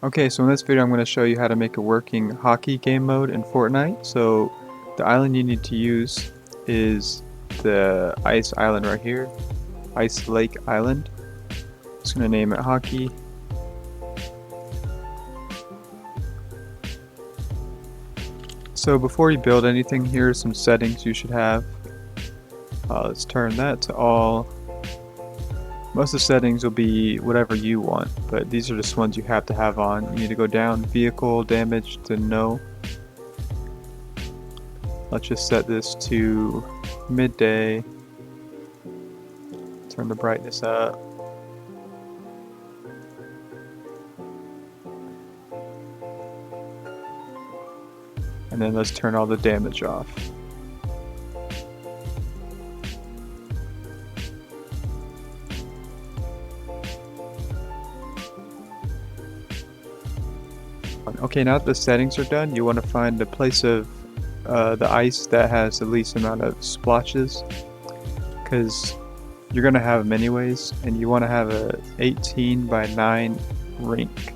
Okay, so in this video I'm going to show you how to make a working hockey game mode in Fortnite. So the island you need to use is the ice island right here, Ice Lake Island. Just going to name it hockey. So before you build anything, here are some settings you should have. Let's turn that to all. Most of the settings will be whatever you want, but these are just ones you have to have on. You need to go down vehicle damage to no. Let's just set this to midday. Turn the brightness up. And then let's turn all the damage off. Okay, now that the settings are done, you want to find a place of the ice that has the least amount of splotches, because you're going to have them anyways, and you want to have a 18 by 9 rink.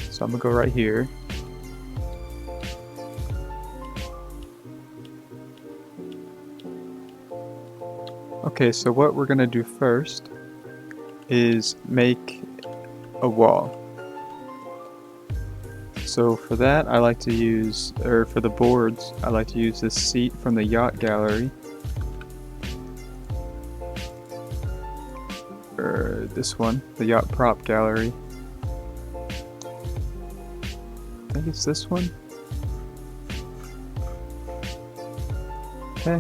So I'm going to go right here. Okay, so what we're going to do first is make a wall. So for that, I like to use, or for the boards, I like to use this seat from the yacht gallery. Or this one, the yacht prop gallery. I think it's this one. Okay.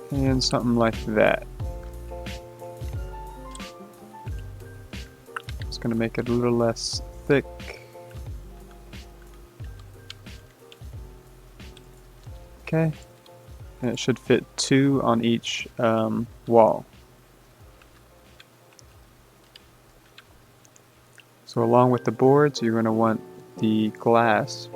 And something like that. Just gonna make it a little less thick. Okay. And it should fit 2 on each wall. So along with the boards, you're going to want the glass.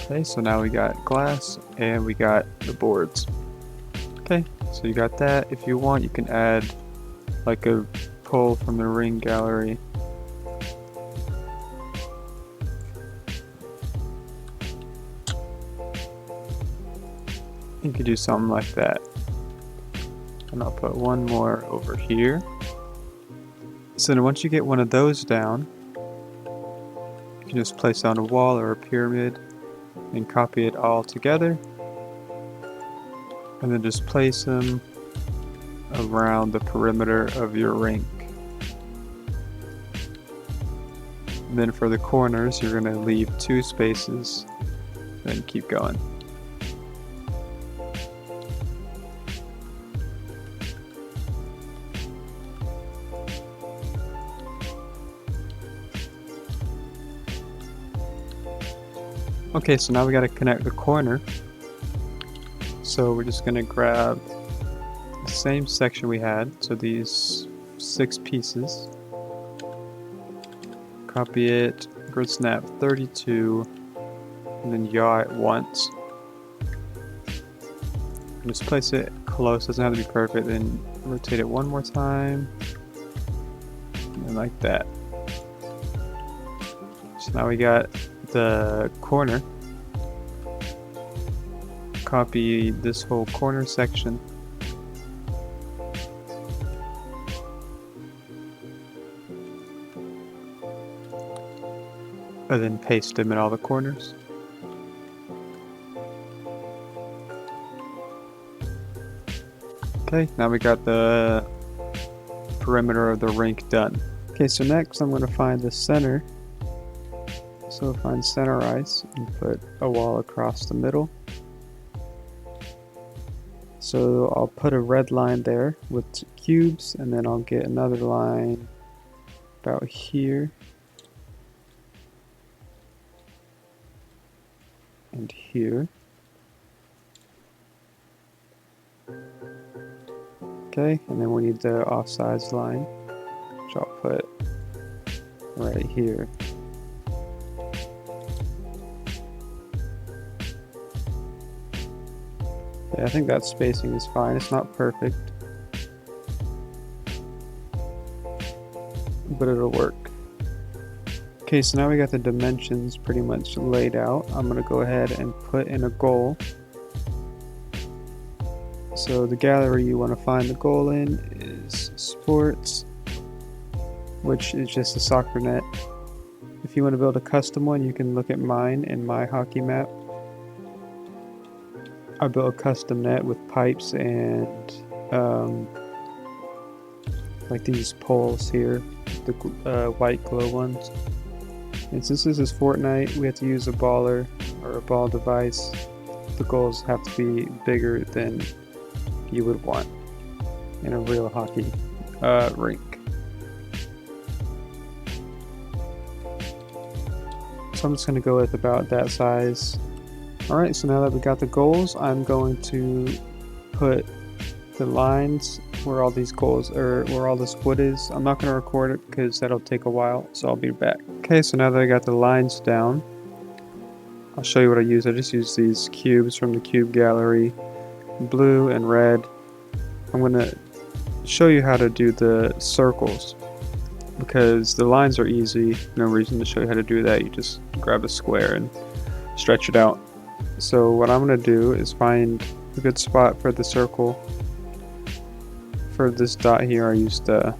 Okay, so now we got glass and we got the boards. Okay, so you got that. If you want, you can add like a pole from the ring gallery. You could do something like that. And I'll put one more over here. So then once you get one of those down, you can just place it on a wall or a pyramid and copy it all together. And then just place them around the perimeter of your rink. And then for the corners, you're going to leave 2 spaces and keep going. Okay, so now we got to connect the corner. So we're just going to grab the same section we had, so these 6 pieces. Copy it, grid snap 32, and then yaw it once. And just place it close, doesn't have to be perfect, then rotate it one more time. And like that. So now we got the corner. Copy this whole corner section. And then paste them in all the corners. Okay, now we got the perimeter of the rink done. Okay, so next I'm going to find the center. So find center ice and put a wall across the middle. So I'll put a red line there with cubes, and then I'll get another line about here. and here. Okay, and then we need the offsides line, which I'll put right here. Okay, I think that spacing is fine. It's not perfect, but it'll work. Okay, so now we got the dimensions pretty much laid out. I'm gonna go ahead and put in a goal. So the gallery you want to find the goal in is sports, which is just a soccer net. If you want to build a custom one, you can look at mine in my hockey map. I built a custom net with pipes and like these poles here, the white glow ones. And since this is Fortnite, we have to use a baller or a ball device. The goals have to be bigger than you would want in a real hockey rink. So I'm just going to go with about that size. Alright, so now that we got the goals, I'm going to put the lines where all these goals, or where all this wood is. I'm not going to record it because that'll take a while, so I'll be back. Okay, so now that I got the lines down, I'll show you what I use. I just use these cubes from the cube gallery, blue and red. I'm going to show you how to do the circles because the lines are easy. No reason to show you how to do that. You just grab a square and stretch it out. So what I'm going to do is find a good spot for the circle. For this dot here, I used the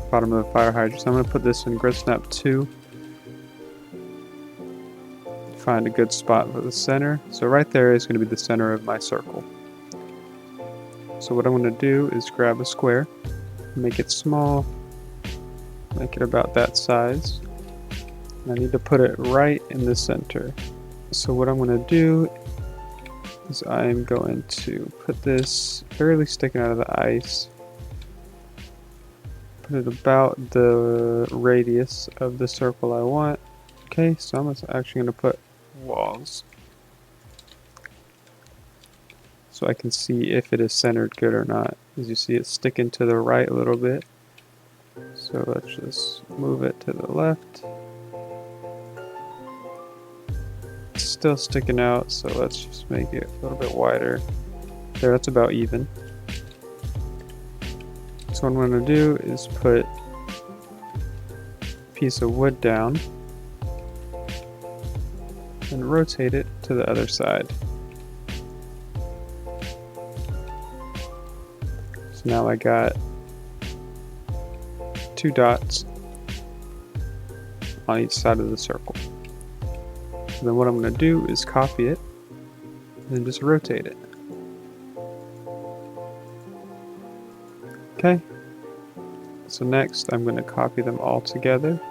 bottom of the fire hydrant. So I'm going to put this in grid snap 2. Find a good spot for the center. So right there is going to be the center of my circle. So what I'm going to do is grab a square, make it small, make it about that size. And I need to put it right in the center. So what I'm going to do is I'm going to put this barely sticking out of the ice. Put it about the radius of the circle I want. Okay, so I'm actually going to put walls, so I can see if it is centered good or not. As you see, it's sticking to the right a little bit. So let's just move it to the left. It's still sticking out, so let's just make it a little bit wider. There, that's about even. So what I'm going to do is put a piece of wood down and rotate it to the other side. So now I got 2 dots on each side of the circle. And then what I'm going to do is copy it and then just rotate it. Okay, so next I'm going to copy them all together.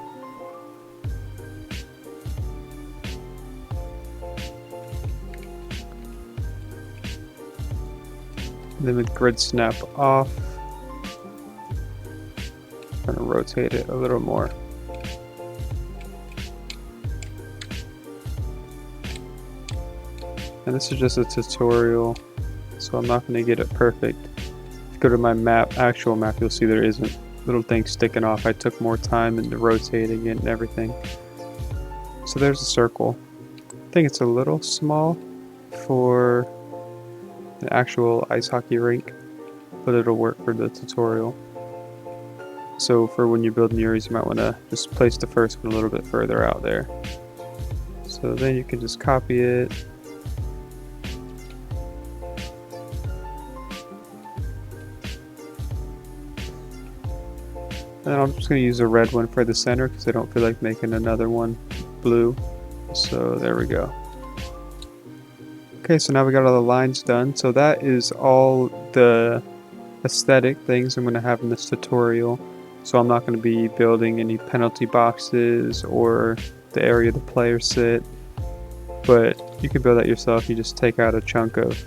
And then with grid snap off, I'm going to rotate it a little more. And this is just a tutorial, so I'm not going to get it perfect. If you go to my map, actual map, you'll see there isn't little things sticking off. I took more time into rotating it and everything. So there's a circle. I think it's a little small for an actual ice hockey rink, but it'll work for the tutorial. So for when you're building yours, you might want to just place the first one a little bit further out there. So then you can just copy it. And I'm just going to use a red one for the center because I don't feel like making another one blue. So there we go. Okay, so now we got all the lines done. So that is all the aesthetic things I'm going to have in this tutorial. So I'm not going to be building any penalty boxes or the area the players sit. But you can build that yourself. You just take out a chunk of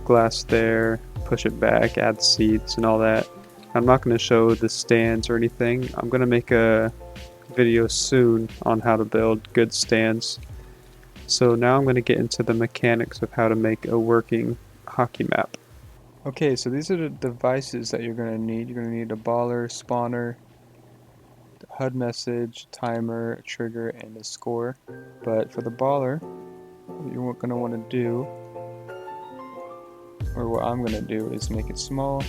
glass there, push it back, add seats and all that. I'm not going to show the stands or anything. I'm going to make a video soon on how to build good stands. So now I'm going to get into the mechanics of how to make a working hockey map. Okay, so these are the devices that you're going to need. You're going to need a baller, spawner, HUD message, timer, a trigger, and a score. But for the baller, what you're going to want to do, or what I'm going to do, is make it small.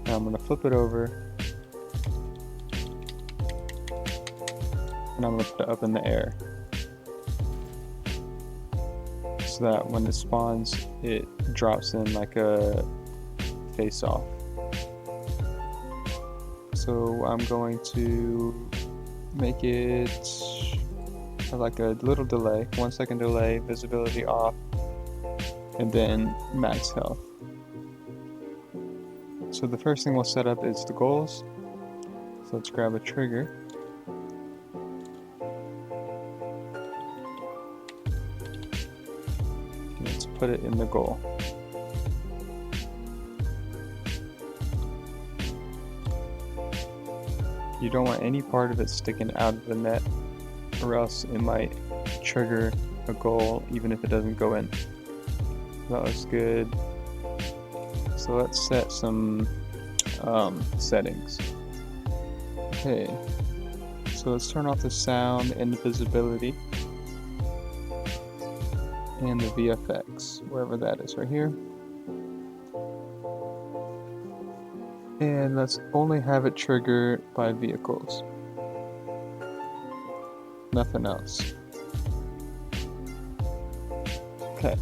Now I'm going to flip it over, and I'm going to put it up in the air, so that when it spawns, it drops in like a face-off. So I'm going to make it have like a little delay, 1 second delay, visibility off, and then max health. So the first thing we'll set up is the goals. So let's grab a trigger. Let's put it in the goal. You don't want any part of it sticking out of the net, or else it might trigger a goal even if it doesn't go in. That looks good. So let's set some settings. Okay, so let's turn off the sound and the visibility and the VFX, wherever that is, right here. And let's only have it trigger by vehicles. Nothing else. Okay.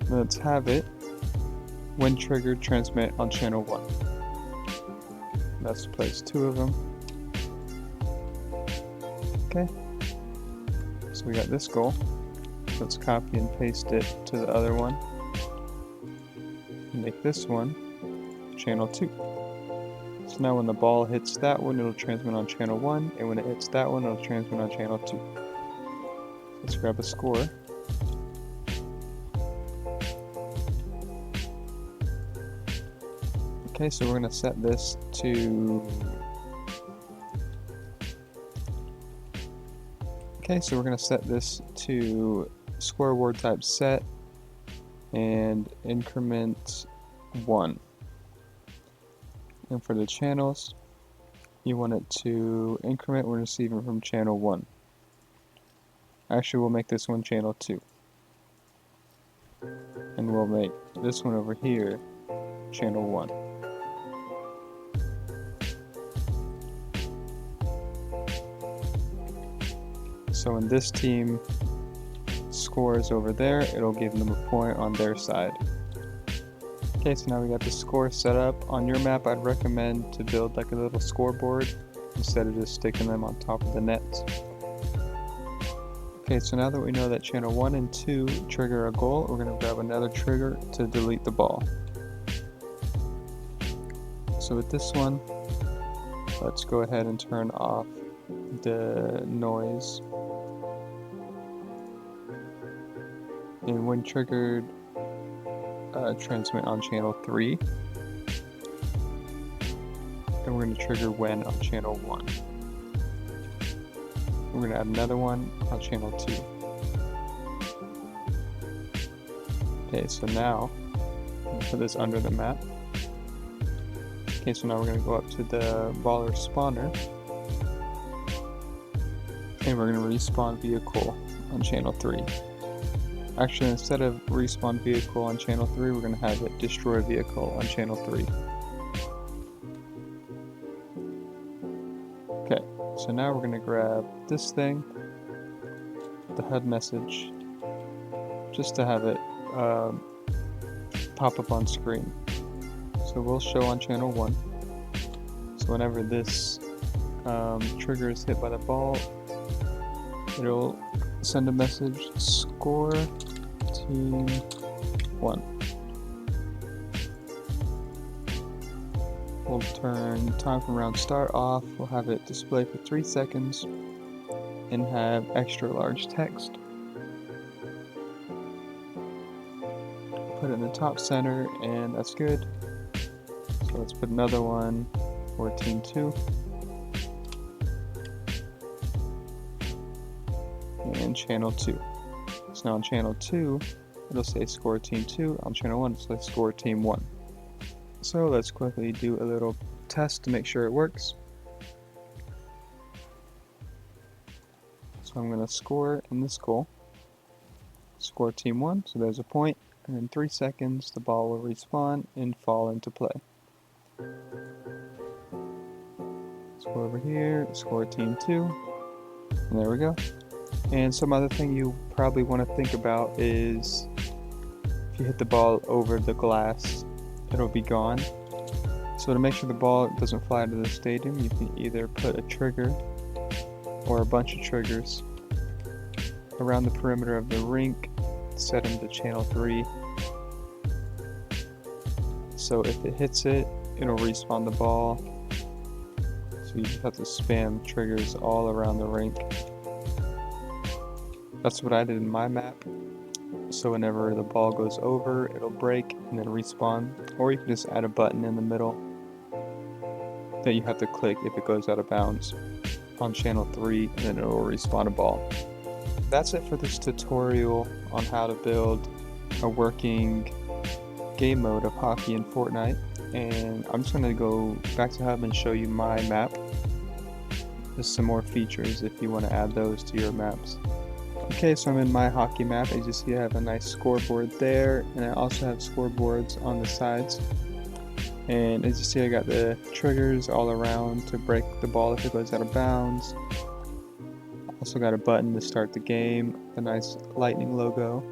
Let's have it, when triggered, transmit on channel 1. Let's place 2 of them. Okay. So we got this goal. Let's copy and paste it to the other one. Make this one channel 2. So now when the ball hits that one, it'll transmit on channel 1, and when it hits that one, it'll transmit on channel 2. Let's grab a score. Okay, so we're going to set this to... Okay, so we're going to set this to square word type set and increment 1. And for the channels, you want it to increment when receiving from channel 1. Actually, we'll make this one channel 2. And we'll make this one over here channel 1. So when this team scores over there, it'll give them a point on their side. Okay, so now we got the score set up. On your map, I'd recommend to build like a little scoreboard instead of just sticking them on top of the nets. Okay, so now that we know that channel 1 and 2 trigger a goal, we're going to grab another trigger to delete the ball. So with this one, let's go ahead and turn off the noise. And when triggered, transmit on channel 3. And we're going to trigger when on channel 1. We're going to add another one on channel 2. Okay, so now, I'm going to put this under the map. Okay, so now we're going to go up to the baller spawner. And we're going to respawn vehicle on channel 3. Actually, instead of respawn vehicle on channel 3, we're going to have it destroy vehicle on channel 3. Okay, so now we're going to grab this thing, the HUD message, just to have it pop up on screen. So we'll show on channel 1. So whenever this trigger is hit by the ball, it'll send a message, score team 1. We'll turn time from round start off. We'll have it display for 3 seconds and have extra large text. Put it in the top center, and that's good. So let's put another one for team 2. channel 2. So now on channel 2, it'll say score team 2. On channel 1, it'll say score team 1. So let's quickly do a little test to make sure it works. So I'm going to score in this goal. Score team 1, so there's a point, and in 3 seconds the ball will respawn and fall into play. Let's go over here, score team 2, and there we go. And some other thing you probably want to think about is if you hit the ball over the glass, it'll be gone. So to make sure the ball doesn't fly to the stadium, you can either put a trigger or a bunch of triggers around the perimeter of the rink, set them to channel 3. So if it hits it, it'll respawn the ball. So you just have to spam triggers all around the rink. That's what I did in my map. So whenever the ball goes over, it'll break and then respawn. Or you can just add a button in the middle that you have to click if it goes out of bounds on channel 3, and then it will respawn a ball. That's it for this tutorial on how to build a working game mode of hockey in Fortnite. And I'm just going to go back to Hub and show you my map. There's some more features if you want to add those to your maps. Okay, so I'm in my hockey map. As you see, I have a nice scoreboard there, and I also have scoreboards on the sides. And as you see, I got the triggers all around to break the ball if it goes out of bounds. Also got a button to start the game, a nice lightning logo.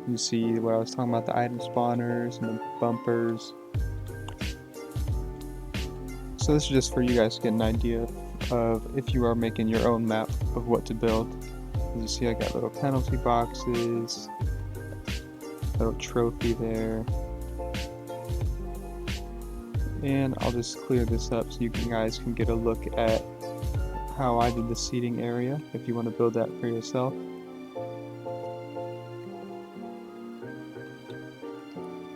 You see what I was talking about, the item spawners and the bumpers. So this is just for you guys to get an idea of if you are making your own map of what to build. As you see, I got little penalty boxes, little trophy there. And I'll just clear this up so you guys can get a look at how I did the seating area if you want to build that for yourself.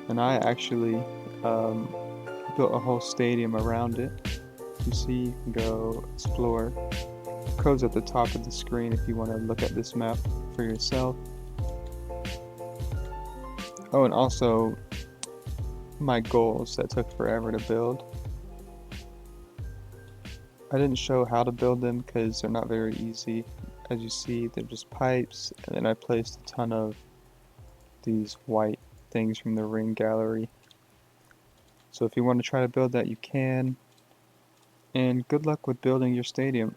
And I actually built a whole stadium around it. You see, you can go explore. The code's at the top of the screen if you want to look at this map for yourself. Oh, and also my goals that took forever to build. I didn't show how to build them because they're not very easy. As you see, they're just pipes, and then I placed a ton of these white things from the ring gallery. So if you want to try to build that, you can. And good luck with building your stadium.